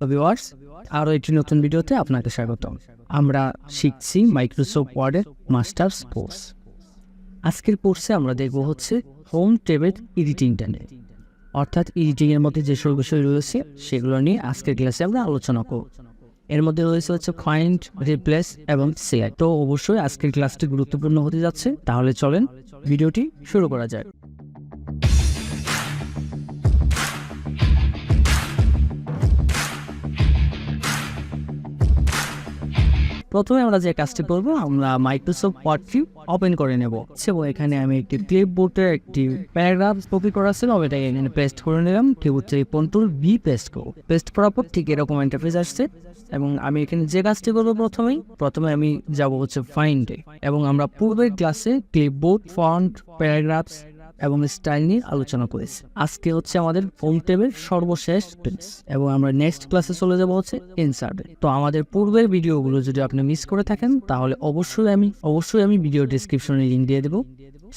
তো ভিউয়ার্স, আরও একটি নতুন ভিডিওতে আপনাকে স্বাগতম। আমরা শিখছি মাইক্রোসফট ওয়ার্ডের মাস্টার্স কোর্স। আজকের কোর্সে আমরা দেখব হচ্ছে হোম টেবিল এডিটিংটা নিয়ে, অর্থাৎ এডিটিংয়ের মধ্যে যেসব বিষয় রয়েছে সেগুলো নিয়ে আজকের ক্লাসে আমরা আলোচনা করব। এর মধ্যে রয়েছে হচ্ছে ফাইন্ড, রিপ্লেস এবং সিলেক্ট। তো অবশ্যই আজকের ক্লাসটি গুরুত্বপূর্ণ হতে যাচ্ছে। তাহলে চলেন ভিডিওটি শুরু করা যায়। প্রথমে আমরা যে কাজটি করব, আমরা মাইক্রোসফট ওয়ার্ডটি ওপেন করে নেব এবং এখানে আমি একটি ক্লিপবোর্ডে একটি প্যারাগ্রাফ কপি করা ছিল, এটাকে এখানে পেস্ট করে নিলাম। কিবোর্ড থেকে কন্ট্রোল ভি পেস্ট করব। পেস্ট করার পর ঠিক এরকম ইন্টারফেস আসছে এবং আমি এখানে যে কাজটি করবো প্রথমে আমি যাব হচ্ছে ফাইন্ডে, এবং আমরা পূর্বের ক্লাসে ক্লিপবোর্ড, ফন্ট, প্যারাগ্রাফস এবং স্টাইল নিয়ে আলোচনা করেছি। আজকে হচ্ছে আমাদের হোম টেবিল সর্বশেষ ক্লাস এবং আমরা নেক্সট ক্লাসে চলে যাব হচ্ছে ইনসার্টে। তো আমাদের পূর্বের ভিডিওগুলো যদি আপনি মিস করে থাকেন তাহলে অবশ্যই আমি ভিডিও ডেসক্রিপশনে লিংক দিয়ে দেবো,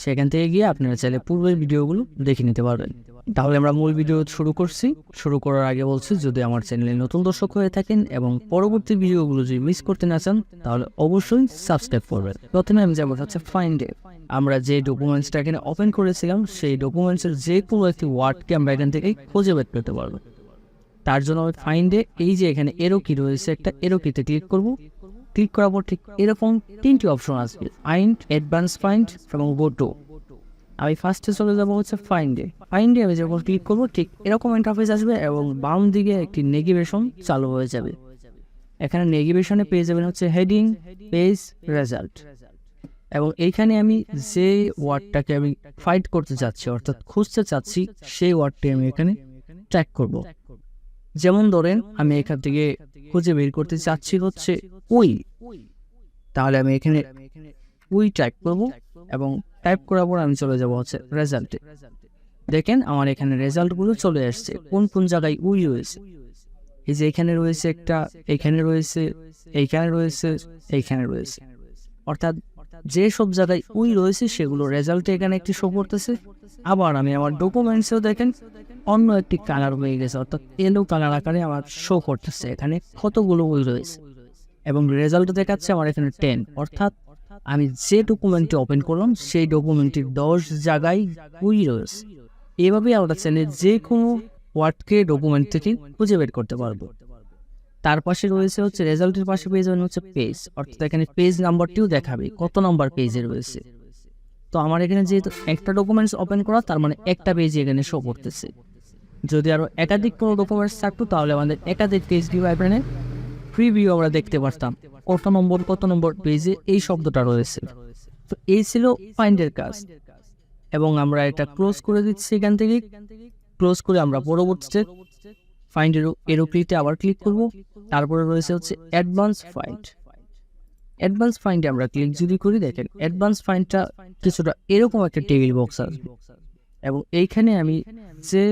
সেখান থেকে গিয়ে আপনারা চাইলে পূর্বের ভিডিওগুলো দেখে নিতে পারবেন। তাহলে আমরা মূল ভিডিও শুরু করছি। শুরু করার আগে বলছি, যদি আমার চ্যানেলে নতুন দর্শক হয়ে থাকেন এবং পরবর্তী ভিডিওগুলো যদি মিস করতে না চান তাহলে অবশ্যই সাবস্ক্রাইব করবেন। প্রথমে আমি যাবো হচ্ছে ফাইন্ডে। আমরা যে ডকুমেন্টসটা এখানে ওপেন করেছিলাম সেই ডকুমেন্টসের যে কোনো একটি ওয়ার্ডকে আমরা এখান থেকে খুঁজে বের করতে পারবো। তার জন্য আমি ফাইন্ডে এই যে এখানে এরো কি রয়েছে, একটা এরো কিতে ক্লিক করব। ক্লিক করার পর ঠিক এরকম তিনটি অপশন আসবে, ফাইন্ড, অ্যাডভান্স ফাইন্ড এবং গো টু। আমি ফার্স্টে চলে যাবো হচ্ছে ফাইন্ডে। আমি যখন ক্লিক করবো ঠিক এরকম ইন্টারফেস আসবে এবং বাম দিকে একটি নেভিগেশন চালু হয়ে যাবে। এখানে নেভিগেশনে পেয়ে যাবেন হচ্ছে হেডিং, পেজ, রেজাল্ট, এবং এইখানে আমি যে ওয়ার্ডটাকে আমি ফাইন্ড করতে চাচ্ছি অর্থাৎ খুঁজতে চাচ্ছি সেই ওয়ার্ডটি আমি এখানে ট্র্যাক করব। যেমন ধরেন আমি এখান থেকে খুঁজে বের করতে চাচ্ছি হচ্ছে উই, তাহলে আমি এখানে উই টাইপ করব এবং টাইপ করার পর আমি চলে যাব হচ্ছে রেজাল্টে। দেখেন আমার এখানে রেজাল্টগুলো চলে আসছে। কোন কোন জায়গায় উই রয়েছে, এই যে এখানে রয়েছে একটা, এখানে রয়েছে, এইখানে রয়েছে, এইখানে রয়েছে, অর্থাৎ যে সব জায়গায় উই রয়েছে সেগুলো রেজাল্টে এখানে একটি শো করতেছে। আবার আমি আমার ডকুমেন্টসেও দেখেন অন্য একটি কালার হয়ে গেছে, অর্থাৎ ইয়েলো কালার আকারে আমার শো করতেছে এখানে কতগুলো উই রয়েছে, এবং রেজাল্ট দেখাচ্ছে আমার এখানে 10, অর্থাৎ আমি যে ডকুমেন্টটি ওপেন করলাম সেই ডকুমেন্টটির 10 জায়গায় উই রয়েছে। এভাবেই আমরা চাইলে যে কোনো ওয়ার্ডকে ডকুমেন্ট থেকে খুঁজে বের করতে পারবো। তার পাশে রয়েছে হচ্ছে রেজাল্টের পাশে পেয়ে যাবেন হচ্ছে পেজ, অর্থাৎ এখানে পেজ নাম্বারটিও দেখাবে কত নাম্বার পেজে রয়েছে। তো আমার এখানে যেহেতু একটা ডকুমেন্টস ওপেন করা, তার মানে একটা পেজ এখানে শো করতেছে। যদি আরো একাধিক কোনো ডকুমেন্টস থাকতো তাহলে আমাদের একাধিক পেজ ভিউ এখানে প্রিভিউ আমরা দেখতে পারতাম কত নম্বর পেজে এই শব্দটা রয়েছে। তো এই ছিল ফাইন্ডের কাজ, এবং আমরা এটা ক্লোজ করে দিচ্ছি। এখান থেকে ক্লোজ করে আমরা পরবর্তীতে ফাইন্ডের এরোপ্লেতে আবার ক্লিক করব। তারপরে রয়েছে হচ্ছে অ্যাডভান্স ফাইন্ডে আমরা ক্লিক যদি করি, দেখেন অ্যাডভান্স ফাইন্ডটা কিছুটা এরকম একটা টেবিল বক্স আসবে, এবং এইখানে আমি যে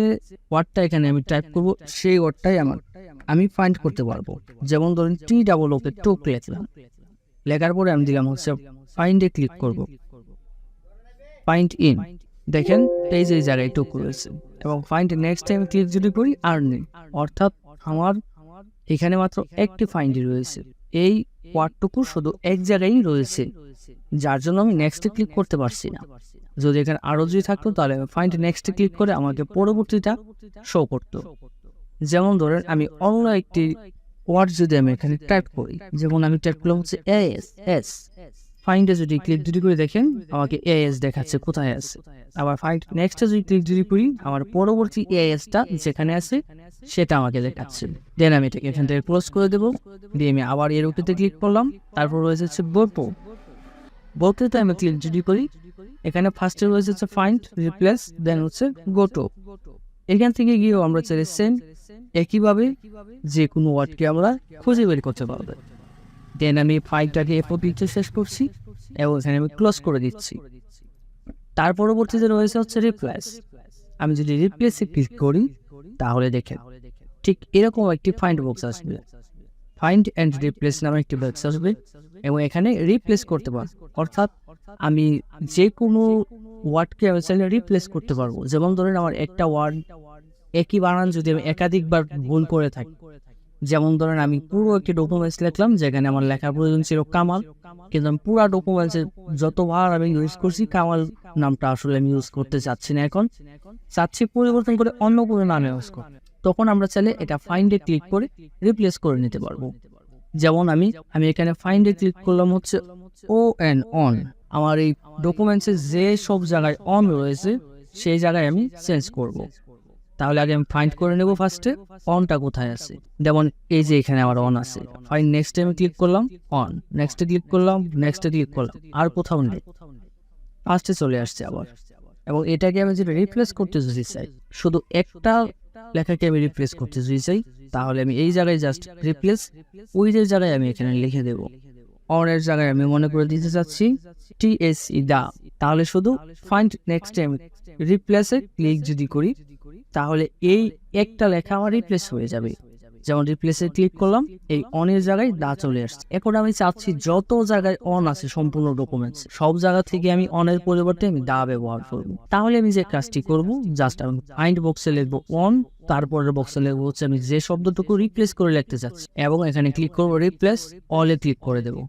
ওয়ার্ডটা এখানে আমি টাইপ করব সেই ওয়ার্ডটাই আমি ফাইন্ড করতে পারবো। যেমন ধরেন টি-ডাবল-ও-কে টোক লিখলাম, লেখার পরে আমি দিলাম হচ্ছে ফাইন্ডে ক্লিক করব, ফাইন্ড ইন, দেখেন এই যে জায়গায় টোক রয়েছে, এবং ফাইন্ড নেক্সট টাইম ক্লিক যদি করি আর নেই, অর্থাৎ আমার এখানে মাত্র একটি ফাইন্ডই রয়েছে। এই ওয়ার্ডটুকু শুধু এক জায়গায় রয়েছে, যার জন্য আমি নেক্সটে ক্লিক করতে পারছি না। যদি এখানে আরো যদি থাকতো তাহলে ফাইন্ড নেক্সটে ক্লিক করে আমাকে পরবর্তীটা শো করতো। যেমন ধরেন আমি অন্য একটি ওয়ার্ড যদি আমি এখানে টাইপ করি, যেমন আমি টাইপ করলাম হচ্ছে এস, ফাইন্ডে যদি ক্লিক যদি করে দেখেন আমাকে এস দেখাচ্ছে কোথায় আছে। আবার ফাইন্ড নেক্সটে যদি ক্লিক যদি করি আমার পরবর্তী এসটা যেখানে আছে সেটা আমাকে দেখাচ্ছে। দেন আমি এটাকে এখান থেকে ক্লোজ করে দেবো, দিয়ে আমি আবার এরোপ্লেতে ক্লিক করলাম। তারপর রয়েছে হচ্ছে বোটোতে আমি ক্লিক যদি করি, এখানে ফার্স্টে রয়েছে হচ্ছে ফাইন্ড, রিপ্লেস, দেন হচ্ছে গো টু। এখান থেকে গিয়েও আমরা চাইলে সেম একইভাবে যে কোনো ওয়ার্ডকে আমরা খুঁজে বের করতে পারবো। দেন আমি ফাইলটাকে এফওপিতে শেষ করছি এবং এখানে আমি ক্লোজ করে দিচ্ছি। তার পরবর্তীতে রয়েছে হচ্ছে রিপ্লেস। আমি যদি রিপ্লেসে ক্লিক করি তাহলে দেখেন ঠিক এরকম একটি ফাইন্ড বক্স আসবে, ফাইন্ড অ্যান্ড রিপ্লেস নামে একটি বক্স আসবে, এবং এখানে রিপ্লেস করতে পারবো, অর্থাৎ আমি যে কোনো ওয়ার্ডকে আমি চাইলে রিপ্লেস করতে পারবো। যেমন ধরেন আমার একটা ওয়ার্ড একই বানান যদি আমি একাধিকবার ভুল করে থাকি যেমন ধরেন আমি পুরো একটি ডকুমেন্টস লিখলাম যেখানে আমার লেখার প্রয়োজন ছিল কামাল, কিন্তু আমি পুরো ডকুমেন্টসে যতবার আমি ইউজ করছি কামাল নামটা আসলে আমি ইউজ করতে চাচ্ছি না, এখন চাচ্ছি পরিবর্তন করে অন্য কোনো নামে ইউজ করতে। তখন আমরা চাইলে এটা ফাইন্ডে ক্লিক করে রিপ্লেস করে নিতে পারবো। যেমন আমি এখানে ফাইন্ডে ক্লিক করলাম হচ্ছে অন, আমার এই ডকুমেন্টসে যে সব জায়গায় অন রয়েছে সেই জায়গায় আমি চেঞ্জ করব। তাহলে আগে আমি ফাইন্ড করে নেব ফার্স্টে অনটা কোথায় আছে। যেমন এই যে এখানে আমার অন আছে, ফাইন্ড নেক্সট আমি ক্লিক করলাম অন, নেক্সটে ক্লিক করলাম, নেক্সটে ক্লিক করলাম, আর কোথাও নেই, ফার্স্টে চলে আসছে আবার। এবং এটাকে আমি যদি রিপ্লেস করতে যদি চাই, শুধু একটা লেখাকে আমি রিপ্লেস করতে যদি চাই, তাহলে আমি এই জায়গায় জাস্ট রিপ্লেস ওই যে জায়গায় আমি এখানে লিখে দেব অনের জায়গায় আমি মনে করে দিতে চাচ্ছি 𝗙𝗪 দা। তাহলে শুধু ফাইন্ড নেক্সট টাইম রিপ্লেসে ক্লিক যদি করি তাহলে এই একটা লেখা আমার রিপ্লেস হয়ে যাবে। যেমন রিপ্লেসে ক্লিক করলাম, এই অনের জায়গায় দা চলে আসছে। এখন আমি চাচ্ছি যত জায়গায় অন আছে সম্পূর্ণ ডকুমেন্টস সব জায়গা থেকে আমি অনের পরিবর্তে আমি দা ব্যবহার করব। তাহলে আমি যে কাজটি করব, জাস্ট আমি ফাইন্ড বক্সে লিখবো অন, তারপরের বক্সে লিখবো হচ্ছে আমি যে শব্দটুকু রিপ্লেস করে লিখতে চাচ্ছি, এবং এখানে ক্লিক করবো রিপ্লেস অলে ক্লিক করে দেবো।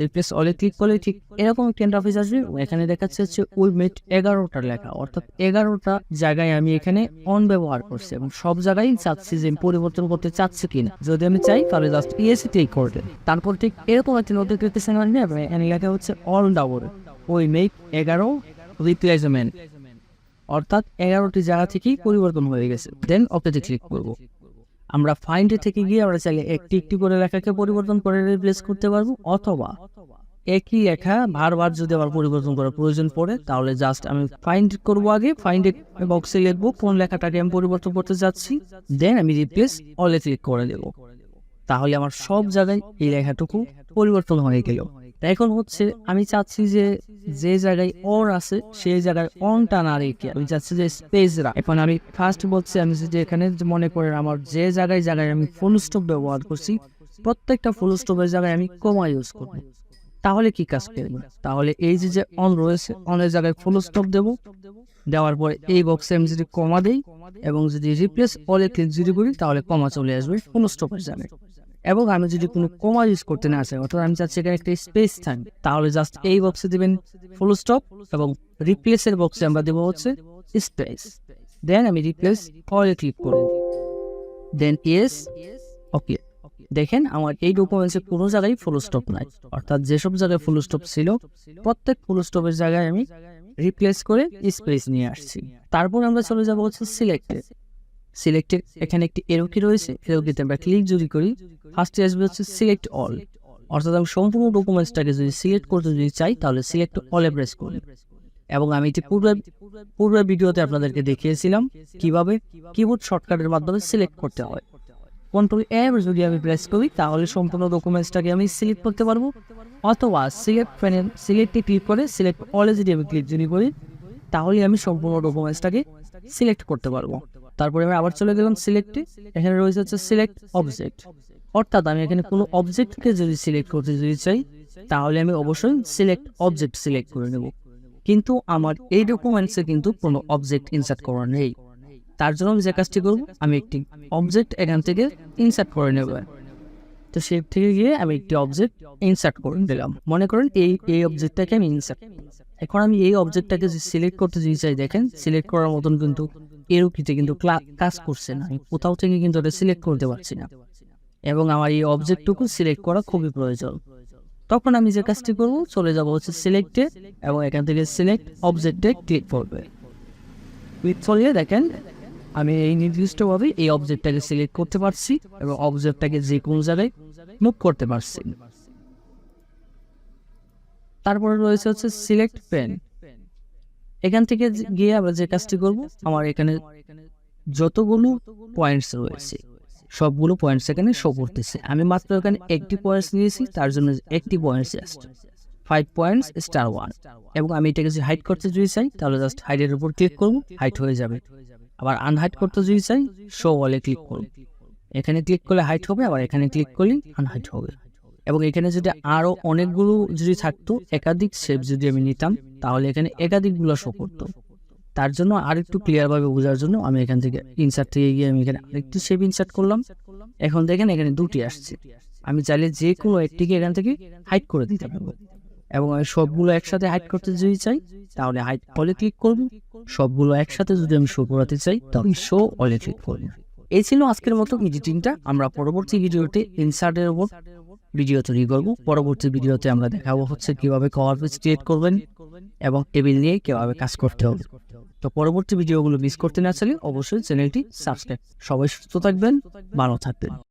রিপ্লেস অলে ক্লিক করলে ঠিক এরকম একটা ইন্টারফেস আসবে। এখানে দেখাচ্ছে হচ্ছে উই মেড 11টা লেখা, অর্থাৎ 11টা জায়গায় আমি এখানে অন ব্যবহার করছি এবং সব জায়গায় চাচ্ছি যে পরিবর্তন করতে চাচ্ছি কিনা। যদি আমি চাই তাহলে জাস্ট ইয়েসে ক্লিক করে দেন। তারপর ঠিক এরকম একটা নোটিফিকেশন আসবে এবং এখানে লেখা হচ্ছে all double we made 11 replacement, অর্থাৎ 11টি জায়গা থেকেই পরিবর্তন হয়ে গেছে। দেন ওকেতে ক্লিক করব। আমরা ফাইন্ডে থেকে গিয়ে আমরা চাইলে একটি একটি করে লেখাকে পরিবর্তন করে রিপ্লেস করতে পারবো, অথবা একই লেখা বারবার যদি আবার পরিবর্তন করার প্রয়োজন পড়ে তাহলে জাস্ট আমি ফাইন্ড করব। আগে ফাইন্ডে বক্সে লিখবো কোন লেখাটাকে আমি পরিবর্তন করতে যাচ্ছি, দেন আমি রিপ্লেস অলে ক্লিক করে দেব। তাহলে আমার সব জায়গায় এই লেখাটুকু পরিবর্তন হয়ে গেল। এখন হচ্ছে আমি চাচ্ছি যে যে জায়গায় অর আছে সেই জায়গায় অনটা না রেখে আমি চাচ্ছি যে স্পেস রাখ। এখন আমি ফার্স্ট বলছি আমি যে এখানে মনে করেন আমার যে জায়গায় জায়গায় আমি ফুল স্টপ ব্যবহার করছি প্রত্যেকটা ফুল স্টপের জায়গায় আমি কমা ইউজ করব। তাহলে কি কাজ করবে, তাহলে এই যে অন রয়েছে অনের জায়গায় ফুল স্টপ দেবো, দেওয়ার পরে এই বক্সে আমি যদি কমা দিই এবং যদি রিপ্লেস অলে ক্লিক যদি করি তাহলে কমা চলে আসবে ফুল স্টপের জায়গায়। এবং আমি যদি কোনো কমা ইউজ করতে না চাই, অর্থাৎ আমি চাচ্ছি এখানে একটা স্পেস থাকবে, তাহলে জাস্ট এই বক্সে দিবেন ফুল স্টপ এবং রিপ্লেসের বক্সে আমরা দেবো হচ্ছে স্পেস। দেন আমি রিপ্লেস অলে ক্লিক করব, দেন ইয়েস ওকে। দেখেন আমার এই ডকুমেন্টসে কোনো জায়গায় ফুল স্টপ নাই, অর্থাৎ যেসব জায়গায় ফুল স্টপ ছিল প্রত্যেক ফুল স্টপের জায়গায় আমি রিপ্লেস করে স্পেস নিয়ে আসছি। তারপর আমরা চলে যাব হচ্ছে সিলেক্টের এখানে একটি এরো কি রয়েছে, এরো কিতে আমরা ক্লিক যদি করি ফার্স্টে আসবে হচ্ছে সিলেক্ট অল, অর্থাৎ আমি সম্পূর্ণ ডকুমেন্টসটাকে যদি সিলেক্ট করতে যদি চাই তাহলে সিলেক্ট অলে প্রেস করি। এবং আমি এটি পূর্বের ভিডিওতে আপনাদেরকে দেখিয়েছিলাম কিভাবে কিবোর্ড শর্টকাটের মাধ্যমে সিলেক্ট করতে হয়। কন্ট্রোল এম যদি আমি প্রেস করি তাহলে সম্পূর্ণ ডকুমেন্টসটাকে আমি সিলেক্ট করতে পারবো, অথবা সিলেক্ট প্যানেল সিলেক্টে ক্লিক করে সিলেক্ট অলে যদি আমি ক্লিক যদি করি তাহলে আমি সম্পূর্ণ ডকুমেন্টসটাকে সিলেক্ট করতে পারবো। তারপরে আমি আবার চলে গেলাম সিলেক্টে, এখানে রয়েছে হচ্ছে সিলেক্ট অবজেক্ট, অর্থাৎ আমি এখানে কোনো অবজেক্টকে যদি সিলেক্ট করতে যদি চাই তাহলে আমি অবশ্যই সিলেক্ট অবজেক্ট সিলেক্ট করে নেব। কিন্তু আমার এই ডকুমেন্টসে কিন্তু কোনো অবজেক্ট ইনসার্ট করা নেই, তার জন্য আমি যে কাজটি করবো আমি একটি অবজেক্ট এখান থেকে ইনসার্ট করে নেব। তো শেপ থেকে গিয়ে আমি একটি অবজেক্ট ইনসার্ট করে দিলাম, মনে করেন এই অবজেক্টটাকে আমি ইনসার্ট। এখন আমি এই অবজেক্টটাকে যে সিলেক্ট করতে যদি চাই, দেখেন সিলেক্ট করার মতন কিন্তু এরো কিতে কিন্তু কাজ করছে না, আমি কোথাও থেকে কিন্তু এটা সিলেক্ট করতে পারছি না, এবং আমার এই অবজেক্টটুকু সিলেক্ট করা খুবই প্রয়োজন। তখন আমি যে কাজটি করব চলে যাব হচ্ছে সিলেক্টে এবং এখান থেকে সিলেক্ট অবজেক্টে ক্লিক করবে। ক্লিক করলে দেখেন আমি এই নির্দিষ্টভাবে এই অবজেক্টটাকে সিলেক্ট করতে পারছি এবং অবজেক্টটাকে যে কোনো জায়গায় মুভ করতে পারছি। তারপরে রয়েছে হচ্ছে সিলেক্ট পেন, এখান থেকে গিয়ে আমরা যে কাজটি করব আমার এখানে যতগুলো পয়েন্টস রয়েছে সবগুলো পয়েন্টস এখানে শো করতেছে। আমি মাত্র এখানে একটি পয়েন্টস নিয়েছি, তার জন্য একটি পয়েন্টস আসছে 5 পয়েন্টস স্টার 1, এবং আমি এটাকে যদি হাইড করতে যদি চাই তাহলে জাস্ট হাইডের উপর ক্লিক করব, হাইড হয়ে যাবে। আবার আনহাইড করতে যদি চাই শো অলে ক্লিক করব, এখানে ক্লিক করলে হাইড হবে, আবার এখানে ক্লিক করলে আনহাইড হবে। এবং এখানে যদি আরো অনেকগুলো যদি থাকতো একাধিক শেপ যদি আমি নিতাম তাহলে এখানে একাধিকগুলো শো করতো, তার জন্য আরেকটু ক্লিয়ারভাবে বোঝার জন্য আমি এখান থেকে ইনসার্ট থেকে গিয়ে আমি এখানে আরেকটু শেপ ইনসার্ট করলাম। এখন দেখেন এখানে দুটি আসছে, আমি চাইলে যে কোনো একটিকে এখান থেকে হাইড করে দিতে পারবো, এবং আমি সবগুলো একসাথে হাইড করতে যদি চাই তাহলে হাইড অলে ক্লিক করব, সবগুলো একসাথে যদি আমি শো করাতে চাই তাহলে শো অলে ক্লিক করব। এই ছিল আজকের মতো এডিটিংটা। আমরা পরবর্তী ভিডিওতে ইনসার্টের উপর ভিডিও তৈরি করবো। পরবর্তী ভিডিওতে আমরা দেখাবো হচ্ছে কিভাবে কভার পেজ ক্রিয়েট করবেন এবং টেবিল নিয়ে কিভাবে কাজ করতে হবে। তো পরবর্তী ভিডিওগুলো মিস করতে না চাইলে অবশ্যই চ্যানেলটি সাবস্ক্রাইব। সবাই সুস্থ থাকবেন, ভালো থাকবেন।